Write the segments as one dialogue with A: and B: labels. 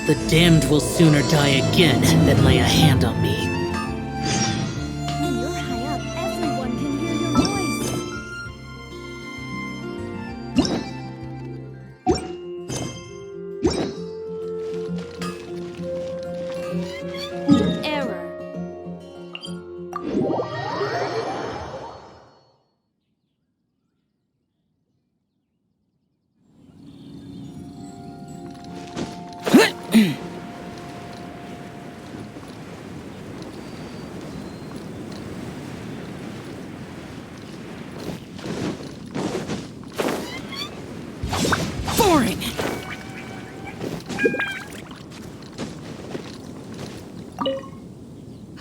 A: The damned will sooner die again than lay a hand on me.
B: When you're high up, everyone can hear your voice. Error.
A: Boring!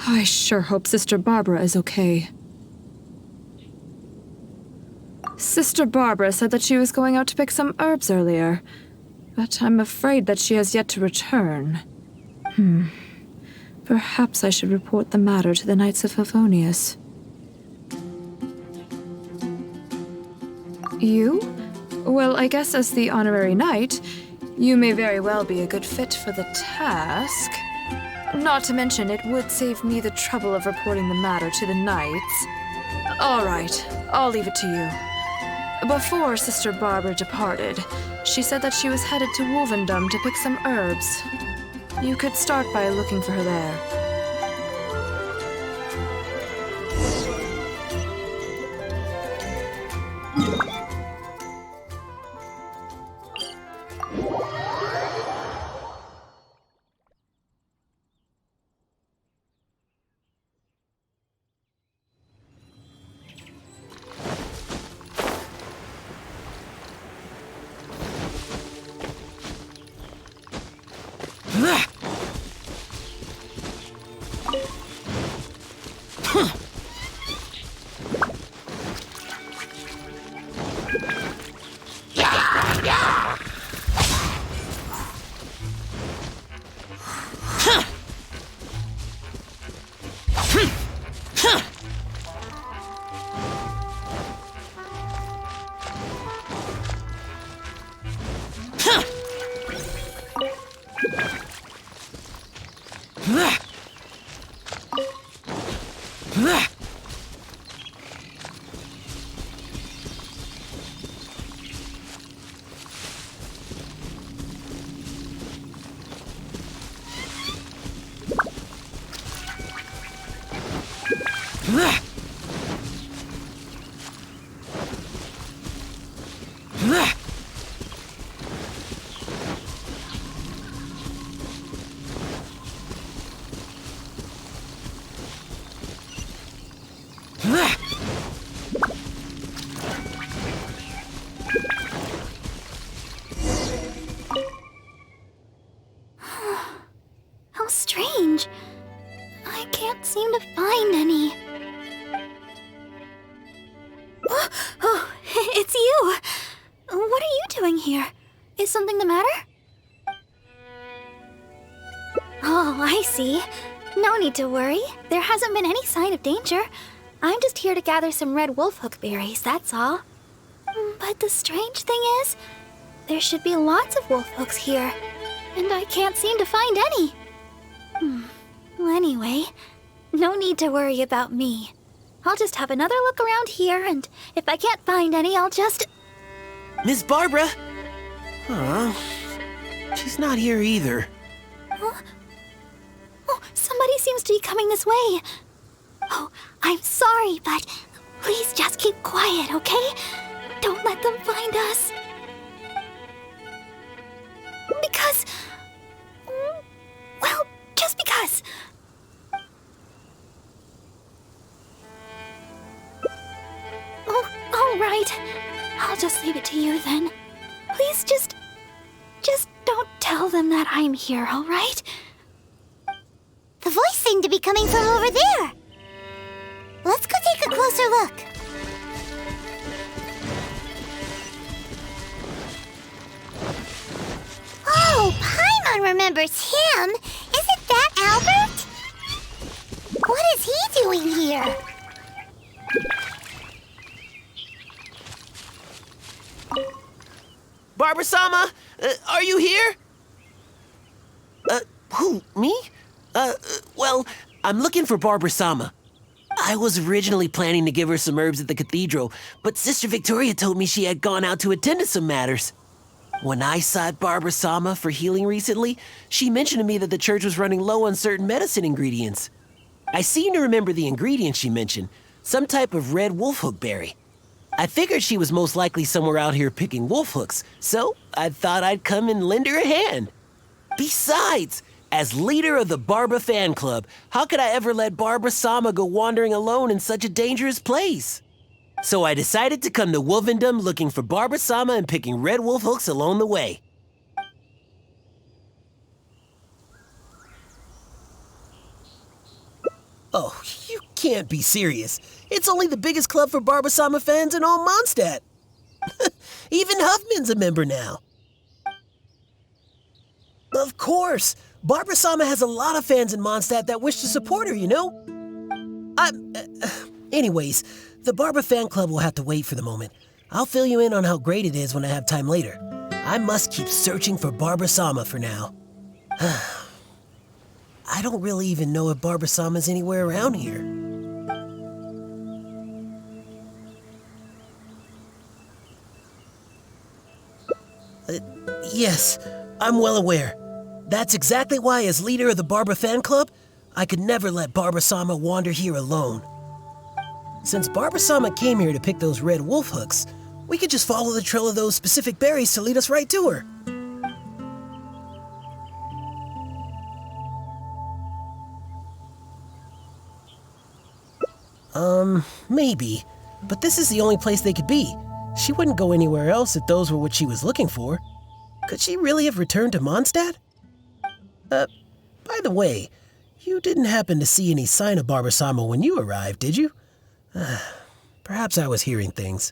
C: I sure hope Sister Barbara is okay. Sister Barbara said that she was going out to pick some herbs earlier, but I'm afraid that she has yet to return. Perhaps I should report the matter to the Knights of Favonius. You? Well, I guess as the honorary knight, you may very well be a good fit for the task. Not to mention, it would save me the trouble of reporting the matter to the knights. All right, I'll leave it to you. Before Sister Barbara departed, she said that she was headed to Wolvendom to pick some herbs. You could start by looking for her there.
B: How strange. I can't seem to find any. Oh, it's you. What are you doing here? Is something the matter? Oh, I see. No need to worry. There hasn't been any sign of danger. I'm just here to gather some red wolfhook berries, that's all. But the strange thing is, there should be lots of wolfhooks here, and I can't seem to find any. Well, anyway, no need to worry about me. I'll just have another look around here, and if I can't find any, I'll just...
D: Miss Barbara? Huh? She's not here either.
B: Huh? Oh, somebody seems to be coming this way. Oh, I'm sorry, but please just keep quiet, okay? Don't let them find us. Because... well, just because. Oh, all right. I'll just leave it to you then. Please just don't tell them that I'm here, all right?
E: The voice seemed to be coming from over there. Let's go take a closer look. Oh, Paimon remembers him. Isn't that Albert? What is he doing here?
D: Barbara-sama, are you here? Oh, me? Well, I'm looking for Barbara-sama. I was originally planning to give her some herbs at the cathedral, but Sister Victoria told me she had gone out to attend to some matters. When I sought Barbara-sama for healing recently, she mentioned to me that the church was running low on certain medicine ingredients. I seem to remember the ingredients she mentioned, some type of red wolfhook berry. I figured she was most likely somewhere out here picking wolfhooks, so I thought I'd come and lend her a hand. Besides, as leader of the Barbara fan club, how could I ever let Barbara-sama go wandering alone in such a dangerous place? So I decided to come to Wolvendom looking for Barbara-sama and picking red wolf hooks along the way. Oh, you can't be serious. It's only the biggest club for Barbara-sama fans in all Mondstadt. Even Huffman's a member now. Of course. Barbara-sama has a lot of fans in Mondstadt that wish to support her, you know? Anyways, the Barbara fan club will have to wait for the moment. I'll fill you in on how great it is when I have time later. I must keep searching for Barbara-sama for now. I don't really even know if Barbara-sama's anywhere around here. Yes, I'm well aware. That's exactly why, as leader of the Barbara fan club, I could never let Barbara-sama wander here alone. Since Barbara-sama came here to pick those red wolf hooks, we could just follow the trail of those specific berries to lead us right to her. Maybe. But this is the only place they could be. She wouldn't go anywhere else if those were what she was looking for. Could she really have returned to Mondstadt? By the way, you didn't happen to see any sign of Barbara-sama when you arrived, did you? Perhaps I was hearing things.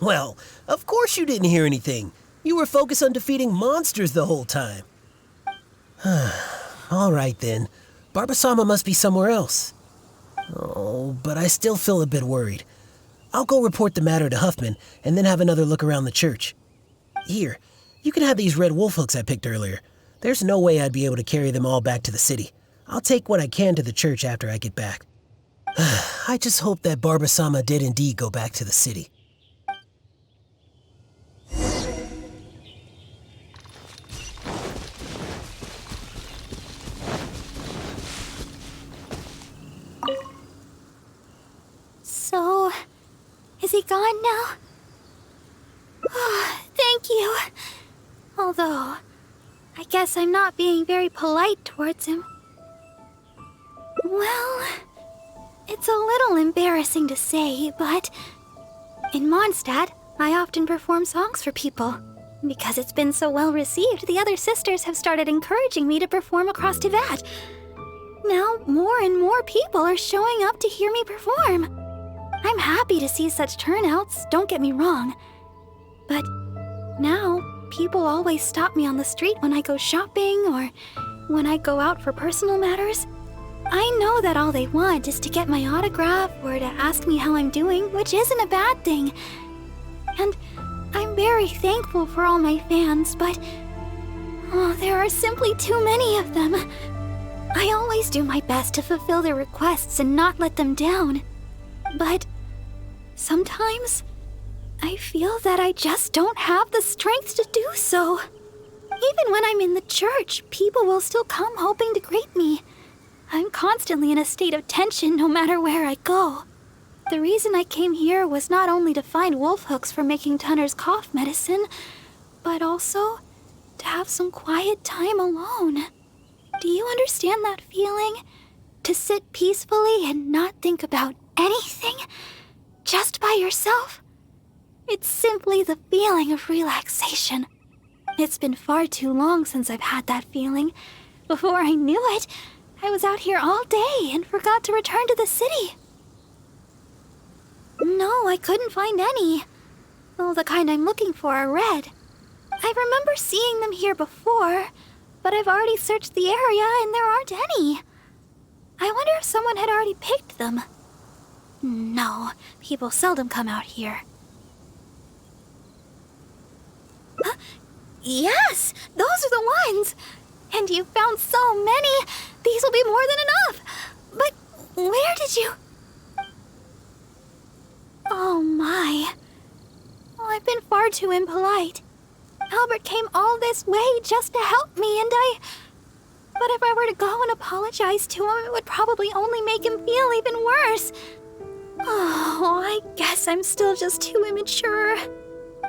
D: Well, of course you didn't hear anything. You were focused on defeating monsters the whole time. All right then. Barbara-sama must be somewhere else. Oh, but I still feel a bit worried. I'll go report the matter to Huffman and then have another look around the church. Here, you can have these red wolf hooks I picked earlier. There's no way I'd be able to carry them all back to the city. I'll take what I can to the church after I get back. I just hope that Barbara-sama did indeed go back to the city.
B: So, is he gone now? Oh, thank you. Although, I guess I'm not being very polite towards him. Well, it's a little embarrassing to say, but in Mondstadt, I often perform songs for people. Because it's been so well received, the other sisters have started encouraging me to perform across Teyvat. Now, more and more people are showing up to hear me perform. I'm happy to see such turnouts, don't get me wrong. But now, people always stop me on the street when I go shopping or when I go out for personal matters. I know that all they want is to get my autograph or to ask me how I'm doing, which isn't a bad thing. And I'm very thankful for all my fans, but there are simply too many of them. I always do my best to fulfill their requests and not let them down. But sometimes I feel that I just don't have the strength to do so. Even when I'm in the church, people will still come hoping to greet me. I'm constantly in a state of tension no matter where I go. The reason I came here was not only to find wolf hooks for making Tunner's cough medicine, but also to have some quiet time alone. Do you understand that feeling? To sit peacefully and not think about anything? Just by yourself? It's simply the feeling of relaxation. It's been far too long since I've had that feeling. Before I knew it, I was out here all day and forgot to return to the city. No, I couldn't find any. Well, the kind I'm looking for are red. I remember seeing them here before, but I've already searched the area and there aren't any. I wonder if someone had already picked them. No, people seldom come out here. Yes, those are the ones. And you found so many. These will be more than enough. But where did you... Oh my. Oh, I've been far too impolite. Albert came all this way just to help me, and But if I were to go and apologize to him, it would probably only make him feel even worse. Oh, I guess I'm still just too immature.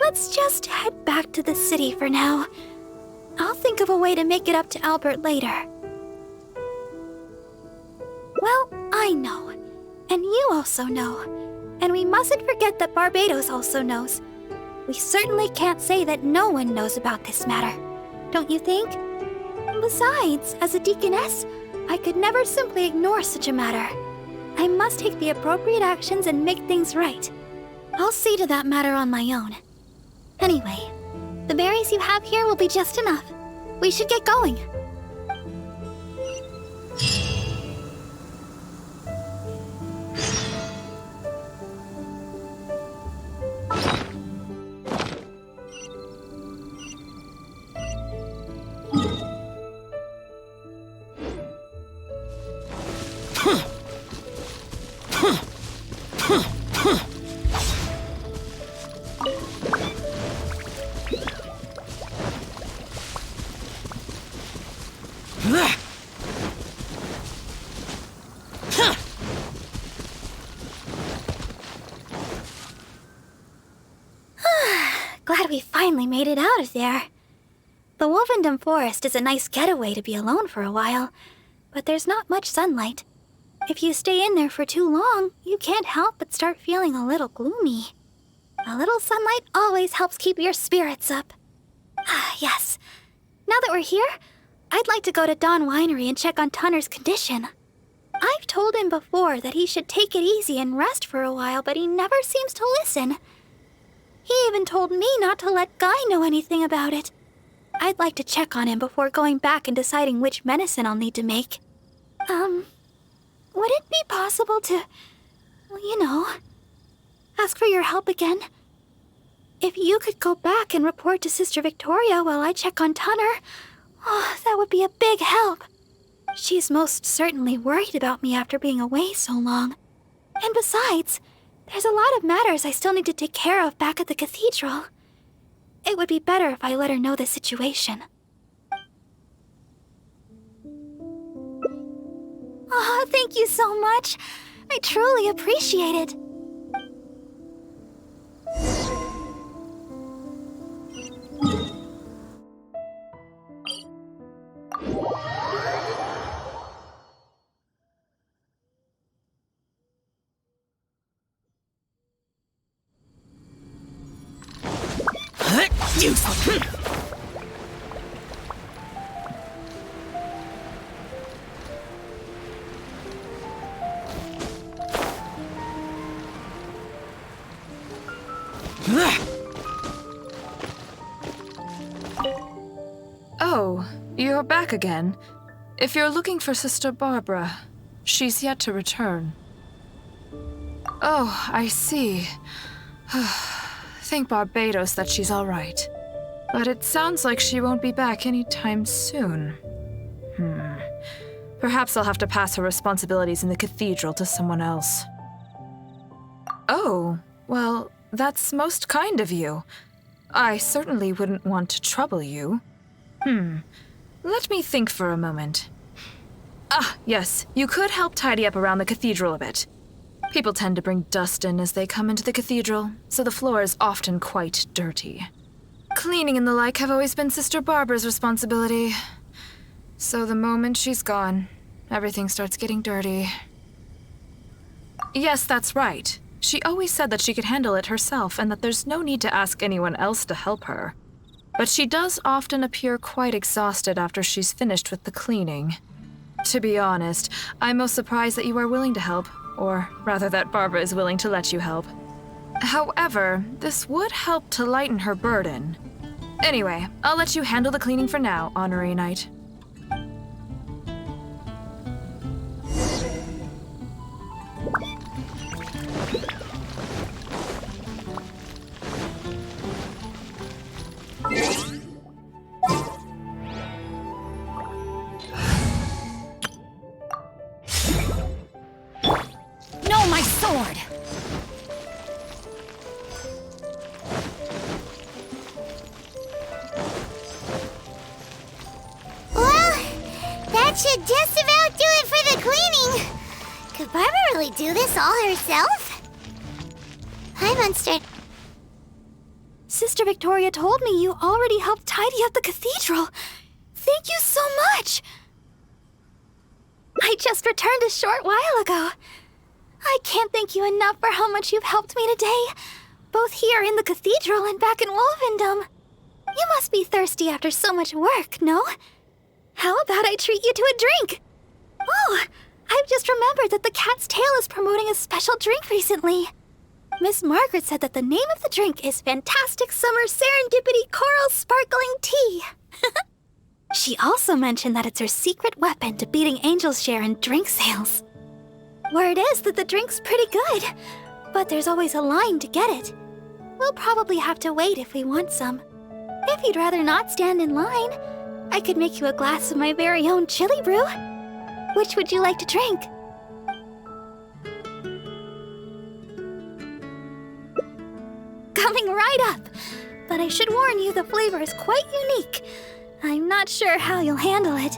B: Let's just head back to the city for now. I'll think of a way to make it up to Albert later. Well, I know. And you also know. And we mustn't forget that Barbados also knows. We certainly can't say that no one knows about this matter. Don't you think? Besides, as a deaconess, I could never simply ignore such a matter. I must take the appropriate actions and make things right. I'll see to that matter on my own. Anyway, the berries you have here will be just enough. We should get going. Glad we finally made it out of there. The Wolvendom Forest is a nice getaway to be alone for a while, but there's not much sunlight. If you stay in there for too long, you can't help but start feeling a little gloomy. A little sunlight always helps keep your spirits up. Yes. Now that we're here, I'd like to go to Dawn Winery and check on Tunner's condition. I've told him before that he should take it easy and rest for a while, but he never seems to listen. He even told me not to let Guy know anything about it. I'd like to check on him before going back and deciding which medicine I'll need to make. Would it be possible to, ask for your help again? If you could go back and report to Sister Victoria while I check on Tunner, that would be a big help. She's most certainly worried about me after being away so long. And besides, there's a lot of matters I still need to take care of back at the cathedral. It would be better if I let her know the situation. Oh, thank you so much. I truly appreciate it.
C: Oh, you're back again. If you're looking for Sister Barbara, she's yet to return. Oh, I see. Thank Barbados that she's all right. But it sounds like she won't be back anytime soon. Perhaps I'll have to pass her responsibilities in the cathedral to someone else. Oh, well, that's most kind of you. I certainly wouldn't want to trouble you. Let me think for a moment. Ah, yes, you could help tidy up around the cathedral a bit. People tend to bring dust in as they come into the cathedral, so the floor is often quite dirty. Cleaning and the like have always been Sister Barbara's responsibility. So the moment she's gone, everything starts getting dirty. Yes, that's right. She always said that she could handle it herself and that there's no need to ask anyone else to help her. But she does often appear quite exhausted after she's finished with the cleaning. To be honest, I'm most surprised that you are willing to help, or rather that Barbara is willing to let you help. However, this would help to lighten her burden. Anyway, I'll let you handle the cleaning for now, Honorary Knight.
E: should just about do it for the cleaning. Could Barbara really do this all herself? Paimon
B: Sister Victoria told me you already helped tidy up the cathedral. Thank you so much. I just returned a short while ago. I can't thank you enough for how much you've helped me today, both here in the cathedral and back in Wolvendom. You must be thirsty after so much work, no? How about I treat you to a drink? Oh, I've just remembered that the Cat's Tail is promoting a special drink recently. Miss Margaret said that the name of the drink is Fantastic Summer Serendipity Coral Sparkling Tea. She also mentioned that it's her secret weapon to beating Angel's share in drink sales. Word is that the drink's pretty good, but there's always a line to get it. We'll probably have to wait if we want some. If you'd rather not stand in line, I could make you a glass of my very own chili brew. Which would you like to drink? Coming right up! But I should warn you, the flavor is quite unique. I'm not sure how you'll handle it.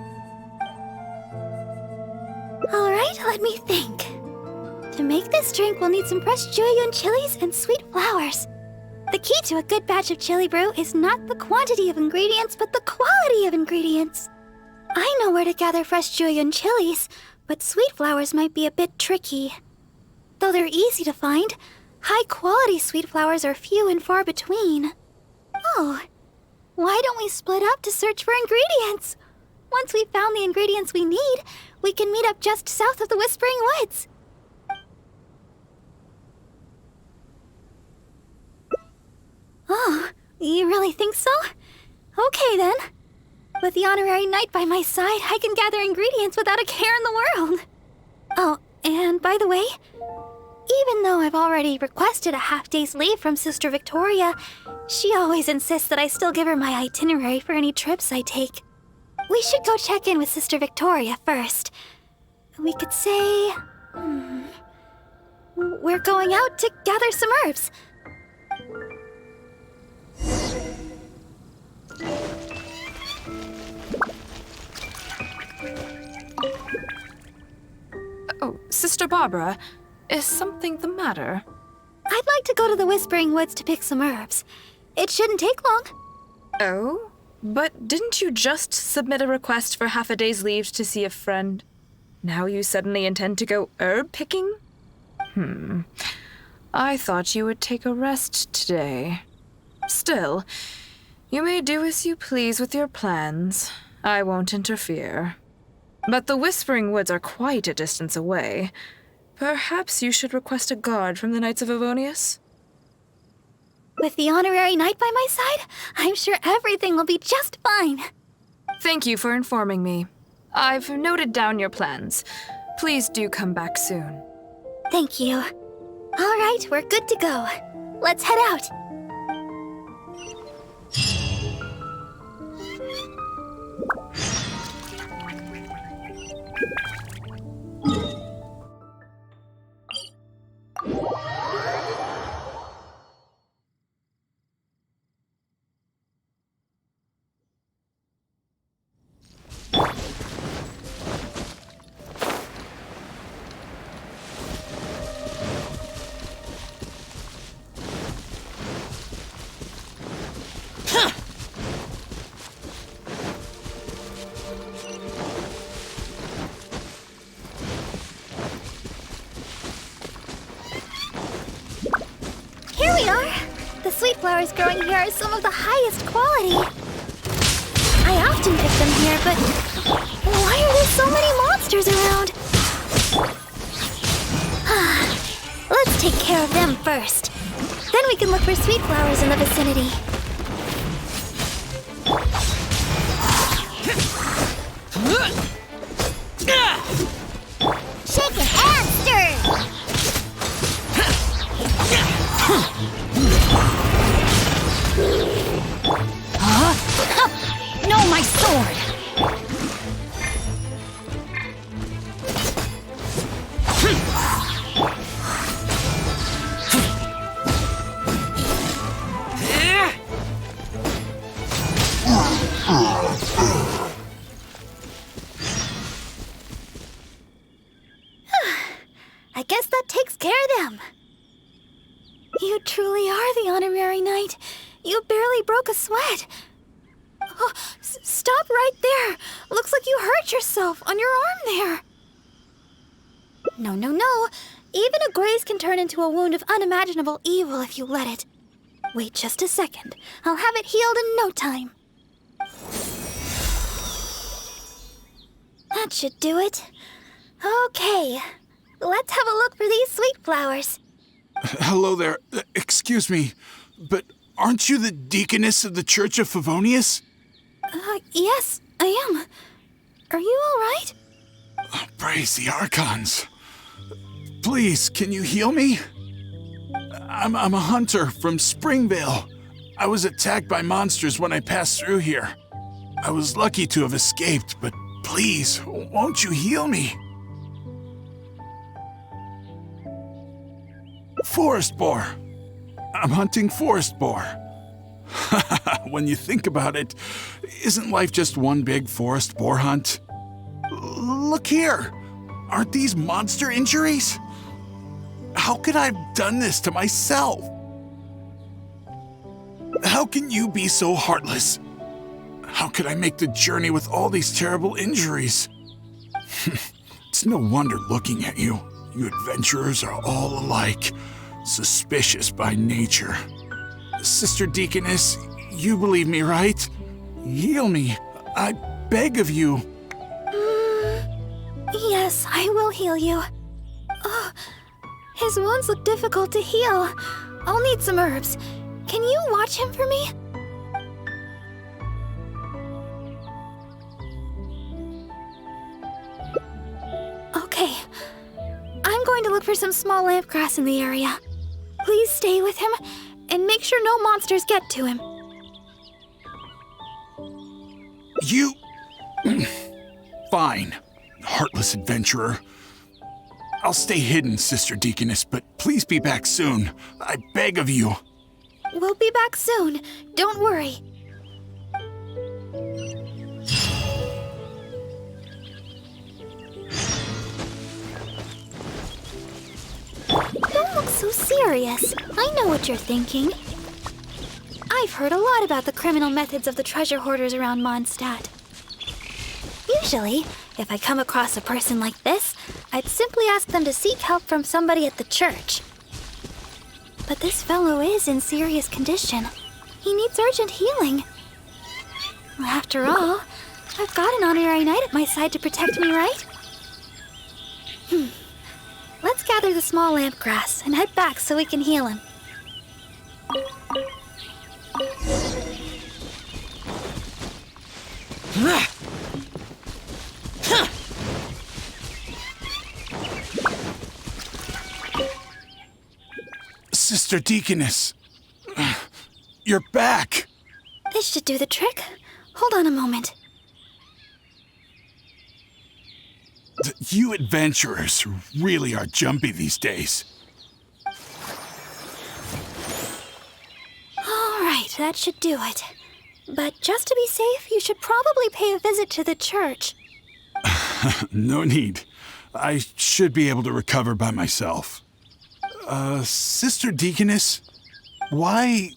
B: Alright, let me think. To make this drink, we'll need some fresh Jueyun chilies and sweet flowers. The key to a good batch of chili brew is not the quantity of ingredients, but the quality of ingredients. I know where to gather fresh Jueyun chilies, but sweet flowers might be a bit tricky. Though they're easy to find, high-quality sweet flowers are few and far between. Oh, why don't we split up to search for ingredients? Once we've found the ingredients we need, we can meet up just south of the Whispering Woods. Oh, you really think so? Okay then. With the honorary knight by my side, I can gather ingredients without a care in the world. Oh, and by the way, even though I've already requested a half-day's leave from Sister Victoria, she always insists that I still give her my itinerary for any trips I take. We should go check in with Sister Victoria first. We could say... we're going out to gather some herbs.
C: Oh, Sister Barbara, is something the matter?
B: I'd like to go to the Whispering Woods to pick some herbs. It shouldn't take long.
C: Oh? But didn't you just submit a request for half a day's leave to see a friend? Now you suddenly intend to go herb picking? I thought you would take a rest today. Still, you may do as you please with your plans. I won't interfere. But the Whispering Woods are quite a distance away. Perhaps you should request a guard from the Knights of Avonius?
B: With the honorary knight by my side, I'm sure everything will be just fine.
C: Thank you for informing me. I've noted down your plans. Please do come back soon.
B: Thank you. All right, we're good to go. Let's head out. Here we are! The sweet flowers growing here are some of the highest quality. I often pick them here, but why are there so many monsters around? Let's take care of them first. Then we can look for sweet flowers in the vicinity.
E: shaken and stirred.
B: No, my sword! You barely broke a sweat. Oh, stop right there. Looks like you hurt yourself on your arm there. No, no, no. Even a graze can turn into a wound of unimaginable evil if you let it. Wait just a second. I'll have it healed in no time. That should do it. Okay. Let's have a look for these sweet flowers.
F: Hello there. Excuse me, but aren't you the deaconess of the Church of Favonius?
B: Yes, I am. Are you all right?
F: Praise the Archons. Please, can you heal me? I'm a hunter from Springvale. I was attacked by monsters when I passed through here. I was lucky to have escaped, but please, won't you heal me? Forest boar. I'm hunting forest boar. When you think about it, isn't life just one big forest boar hunt? Look here. Aren't these monster injuries? How could I have done this to myself? How can you be so heartless? How could I make the journey with all these terrible injuries? It's no wonder looking at you. You adventurers are all alike, suspicious by nature. Sister Deaconess, you believe me, right? Heal me. I beg of you.
B: Yes, I will heal you. Oh, his wounds look difficult to heal. I'll need some herbs. Can you watch him for me? Okay. I'm going to look for some small lamp grass in the area. Please stay with him and make sure no monsters get to him.
F: You... Fine, heartless adventurer. I'll stay hidden, Sister Deaconess, but please be back soon. I beg of you.
B: We'll be back soon. Don't worry. Don't look so serious. I know what you're thinking. I've heard a lot about the criminal methods of the treasure hoarders around Mondstadt. Usually, if I come across a person like this, I'd simply ask them to seek help from somebody at the church. But this fellow is in serious condition. He needs urgent healing. After all, I've got an honorary knight at my side to protect me, right? Let's gather the small lamp grass and head back so we can heal him.
F: Sister Deaconess, you're back.
B: This should do the trick. Hold on a moment.
F: You adventurers really are jumpy these days.
B: All right, that should do it. But just to be safe, you should probably pay a visit to the church.
F: No need. I should be able to recover by myself. Sister Deaconess, why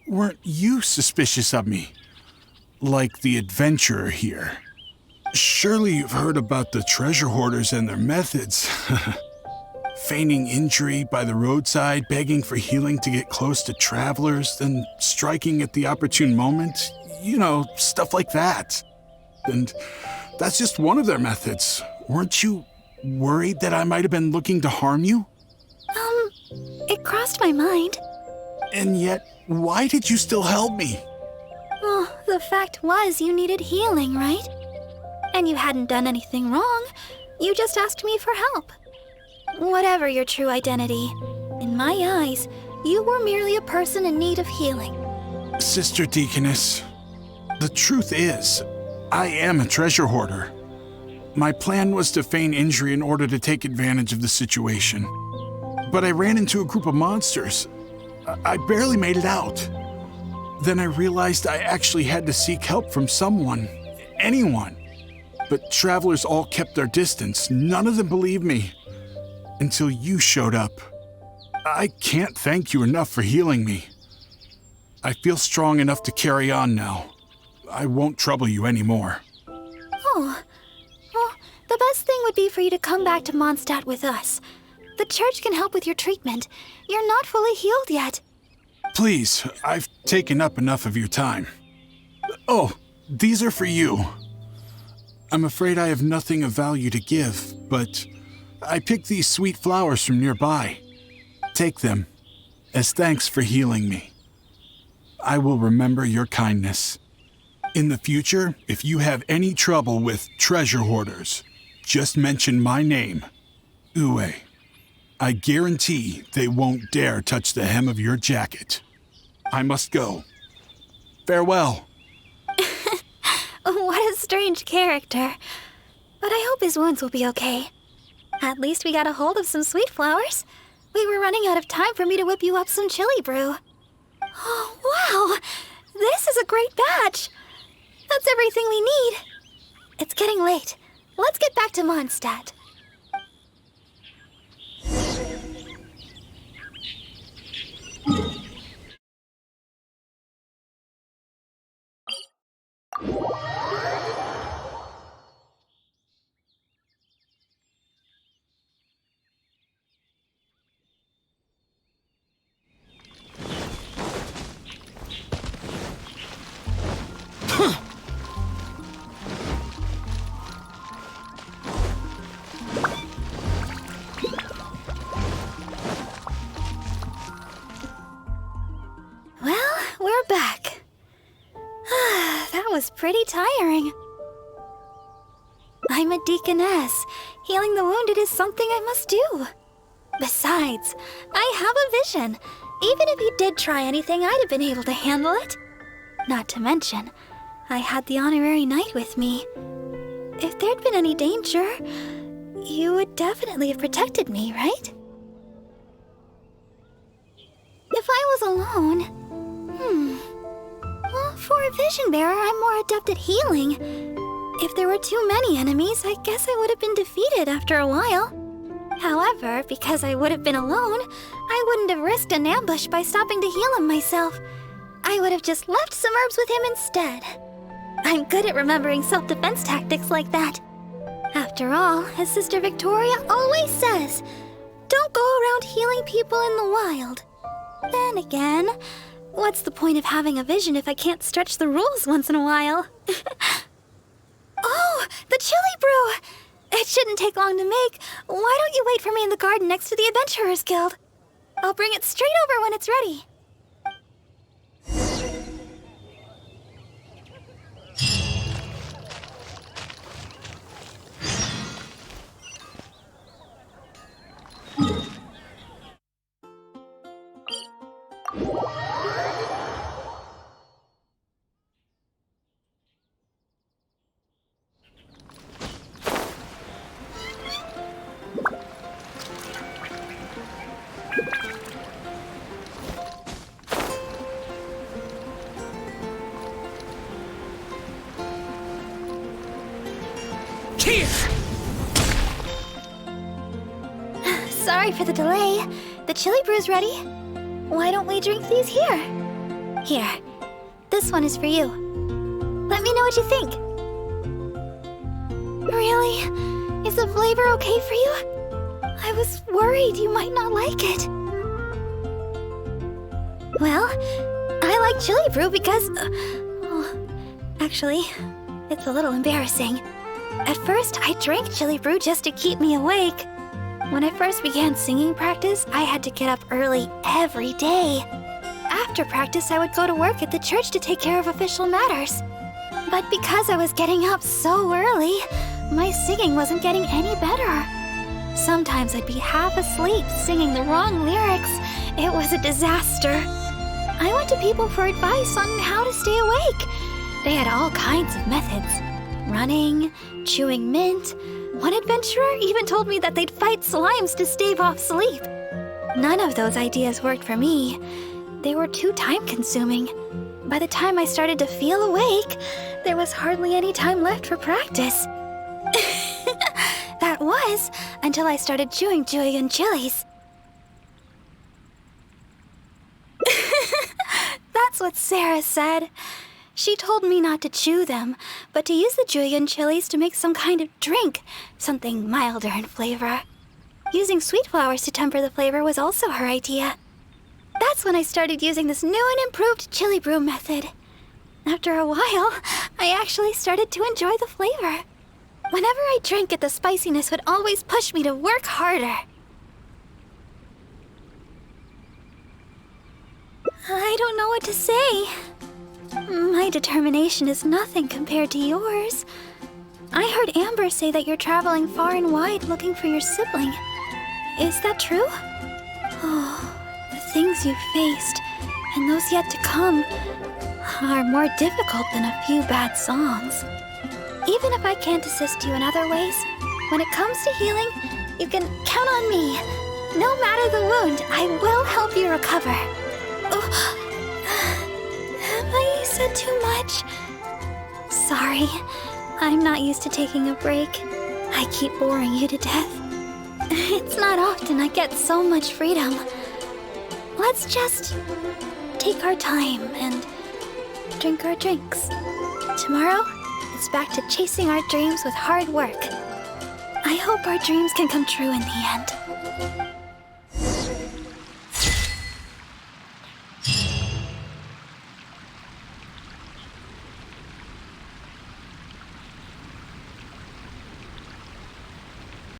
F: weren't you suspicious of me? Like the adventurer here. Surely you've heard about the treasure hoarders and their methods. Feigning injury by the roadside, begging for healing to get close to travelers, then striking at the opportune moment. You know, stuff like that. And that's just one of their methods. Weren't you worried that I might have been looking to harm you?
B: It crossed my mind.
F: And yet, why did you still help me?
B: Well, the fact was you needed healing, right? And you hadn't done anything wrong. You just asked me for help. Whatever your true identity, in my eyes, you were merely a person in need of healing.
F: Sister Deaconess, the truth is, I am a treasure hoarder. My plan was to feign injury in order to take advantage of the situation. But I ran into a group of monsters. I barely made it out. Then I realized I actually had to seek help from someone, anyone. But travelers all kept their distance. None of them believed me. Until you showed up. I can't thank you enough for healing me. I feel strong enough to carry on now. I won't trouble you anymore.
B: Oh, well, the best thing would be for you to come back to Mondstadt with us. The church can help with your treatment. You're not fully healed yet.
F: Please, I've taken up enough of your time. Oh, these are for you. I'm afraid I have nothing of value to give, but I picked these sweet flowers from nearby. Take them, as thanks for healing me. I will remember your kindness. In the future, if you have any trouble with treasure hoarders, just mention my name, Uwe. I guarantee they won't dare touch the hem of your jacket. I must go. Farewell.
B: What a strange character. But I hope his wounds will be okay. At least we got a hold of some sweet flowers. We were running out of time for me to whip you up some chili brew. Oh, wow! This is a great batch! That's everything we need. It's getting late. Let's get back to Mondstadt. Well, we're back. That was pretty tiring. I'm a deaconess. Healing the wounded is something I must do. Besides, I have a vision. Even if you did try anything, I'd have been able to handle it. Not to mention, I had the honorary knight with me. If there'd been any danger, you would definitely have protected me, right? If I was alone... Well, for a vision bearer, I'm more adept at healing. If there were too many enemies, I guess I would have been defeated after a while. However, because I would have been alone, I wouldn't have risked an ambush by stopping to heal him myself. I would have just left some herbs with him instead. I'm good at remembering self-defense tactics like that. After all, as Sister Victoria always says, don't go around healing people in the wild. Then again, what's the point of having a vision if I can't stretch the rules once in a while? Oh, the chili brew! It shouldn't take long to make. Why don't you wait for me in the garden next to the Adventurers Guild? I'll bring it straight over when it's ready. Sorry for the delay. The chili brew's ready. Why don't we drink these here? Here. This one is for you. Let me know what you think. Really? Is the flavor okay for you? I was worried you might not like it. Well, I like chili brew because... actually, it's a little embarrassing. At first, I drank chili brew just to keep me awake. When I first began singing practice, I had to get up early every day. After practice, I would go to work at the church to take care of official matters. But because I was getting up so early, my singing wasn't getting any better. Sometimes I'd be half asleep singing the wrong lyrics. It was a disaster. I went to people for advice on how to stay awake. They had all kinds of methods. Running, chewing mint. One adventurer even told me that they'd fight slimes to stave off sleep. None of those ideas worked for me. They were too time-consuming. By the time I started to feel awake, there was hardly any time left for practice. That was until I started chewing chilies. That That's what Sarah said. She told me not to chew them, but to use the julienne chilies to make some kind of drink, something milder in flavor. Using sweet flowers to temper the flavor was also her idea. That's when I started using this new and improved chili brew method. After a while, I actually started to enjoy the flavor. Whenever I drank it, the spiciness would always push me to work harder. I don't know what to say. My determination is nothing compared to yours. I heard Amber say that you're traveling far and wide looking for your sibling. Is that true? Oh, the things you've faced, and those yet to come, are more difficult than a few bad songs. Even if I can't assist you in other ways, when it comes to healing, you can count on me. No matter the wound, I will help you recover. Oh, have I said too much? Sorry, I'm not used to taking a break. I keep boring you to death. It's not often I get so much freedom. Let's just take our time and drink our drinks. Tomorrow, it's back to chasing our dreams with hard work. I hope our dreams can come true in the end.